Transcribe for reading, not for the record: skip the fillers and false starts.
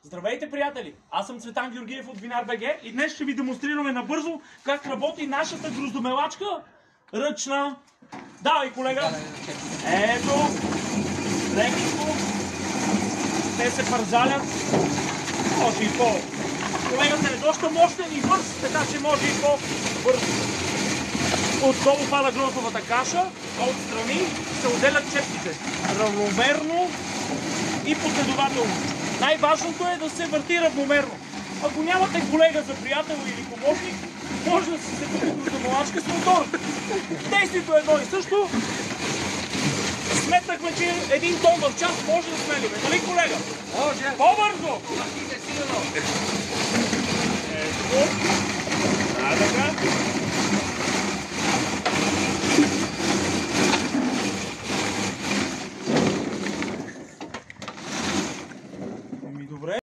Здравейте, приятели! Аз съм Цветан Георгиев от Винар БГ и днес ще ви демонстрираме набързо как работи нашата гроздомелачка ръчна. Давай, колега! Ето! Лекичко! Те се парзалят. Може и по... Колегата е доста мощен и бърз, така че може и по-бърз. Отдолу пада гроздовата каша, а отстрани се отделят чепките. Равномерно и последователно. Най-важното е да се върти равномерно. Ако нямате колега за приятел или помощник, може да си се купи гроздомелачка с мотор. Действието е едно и също. Сметнахме, че 1 тон в час може да смелиме. Нали, колега? Може. По-бързо! Платите сигурно. Ето. Така.